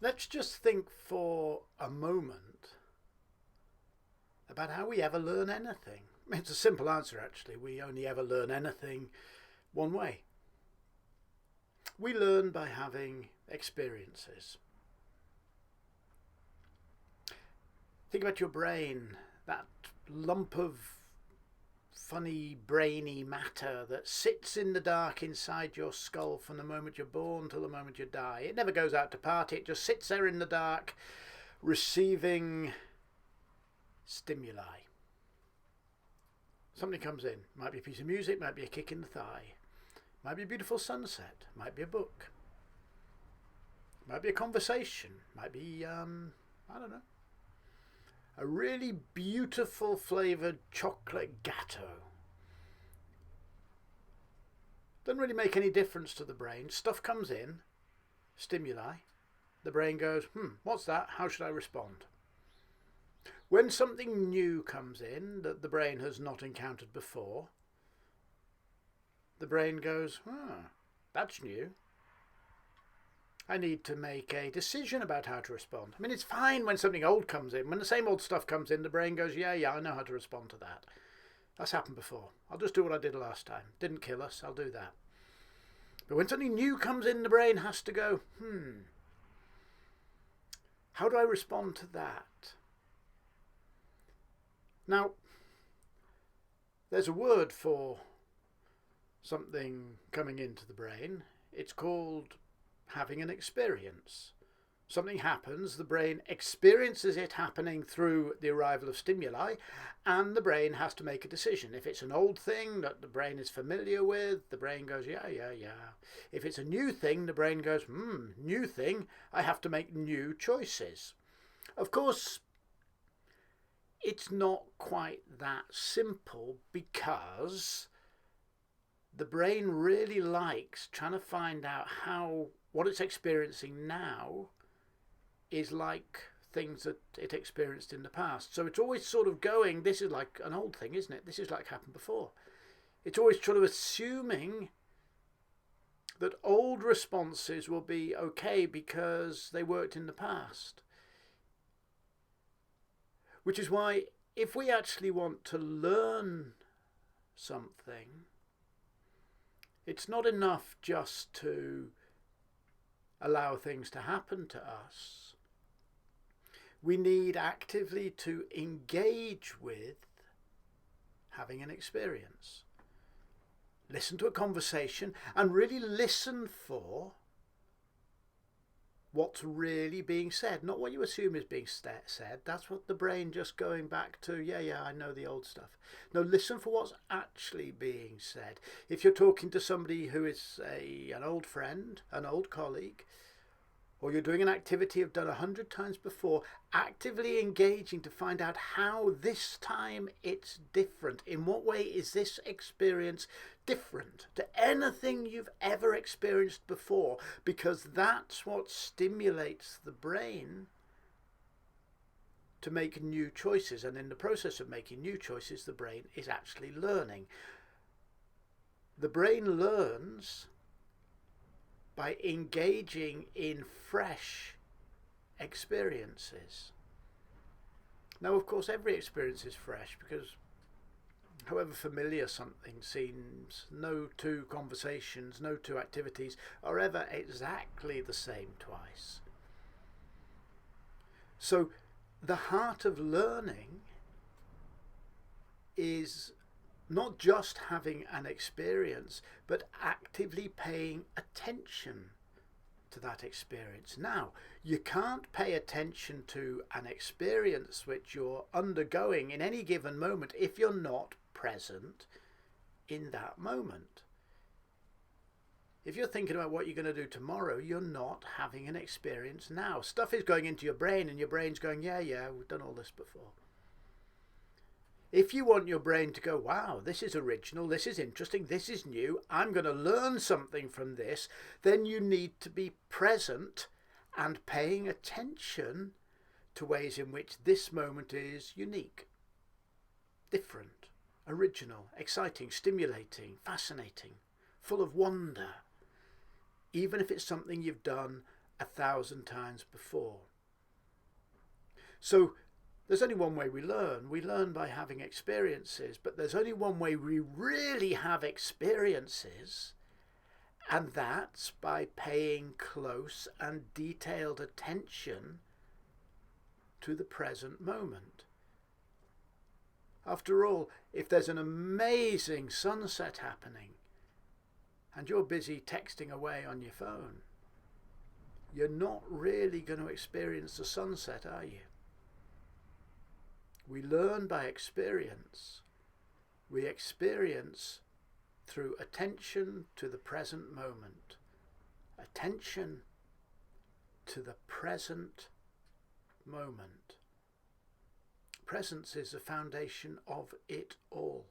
Let's just think for a moment about how we ever learn anything. It's a simple answer, actually. We only ever learn anything one way. We learn by having experiences. Think about your brain, that lump of funny, brainy matter that sits in the dark inside your skull from the moment you're born till the moment you die. It never goes out to party, it just sits there in the dark, receiving stimuli. Something comes in. Might be a piece of music, might be a kick in the thigh, might be a beautiful sunset, might be a book, might be a conversation, might be, I don't know, a really beautiful flavoured chocolate gatto. Doesn't really make any difference to the brain. Stuff comes in, stimuli. The brain goes, what's that? How should I respond? When something new comes in that the brain has not encountered before, the brain goes, that's new. I need to make a decision about how to respond. I mean, it's fine when something old comes in. When the same old stuff comes in, the brain goes, yeah, I know how to respond to that. That's happened before. I'll just do what I did last time. Didn't kill us, I'll do that. But when something new comes in, the brain has to go, how do I respond to that? Now, there's a word for something coming into the brain. It's called having an experience. Something happens, the brain experiences it happening through the arrival of stimuli, and the brain has to make a decision. If it's an old thing that the brain is familiar with, the brain goes, yeah. If it's a new thing, the brain goes, new thing, I have to make new choices. Of course, it's not quite that simple because the brain really likes trying to find out how what it's experiencing now is like things that it experienced in the past. So it's always sort of going, this is like an old thing, isn't it? This is like happened before. It's always sort of assuming that old responses will be okay because they worked in the past. Which is why if we actually want to learn something, it's not enough just to allow things to happen to us. We need actively to engage with having an experience. Listen to a conversation and really listen for what's really being said, not what you assume is being said. That's what the brain just going back to, yeah, I know the old stuff. No, listen for what's actually being said. If you're talking to somebody who is an old friend, an old colleague, or you're doing an activity you've done 100 times before, actively engaging to find out how this time it's different. In what way is this experience different to anything you've ever experienced before? Because that's what stimulates the brain to make new choices. And in the process of making new choices, the brain is actually learning. The brain learns by engaging in fresh experiences. Now, of course, every experience is fresh because however familiar something seems, no two conversations, no two activities are ever exactly the same twice. So the heart of learning is not just having an experience, but actively paying attention to that experience. Now, you can't pay attention to an experience which you're undergoing in any given moment if you're not present in that moment. If you're thinking about what you're going to do tomorrow, you're not having an experience now. Stuff is going into your brain and your brain's going, yeah, we've done all this before. If you want your brain to go, wow, this is original, this is interesting, this is new, I'm going to learn something from this, then you need to be present and paying attention to ways in which this moment is unique, different, original, exciting, stimulating, fascinating, full of wonder, even if it's something you've done 1,000 times before. So there's only one way we learn. We learn by having experiences, but there's only one way we really have experiences, and that's by paying close and detailed attention to the present moment. After all, if there's an amazing sunset happening and you're busy texting away on your phone, you're not really going to experience the sunset, are you? We learn by experience. We experience through attention to the present moment. Attention to the present moment. Presence is the foundation of it all.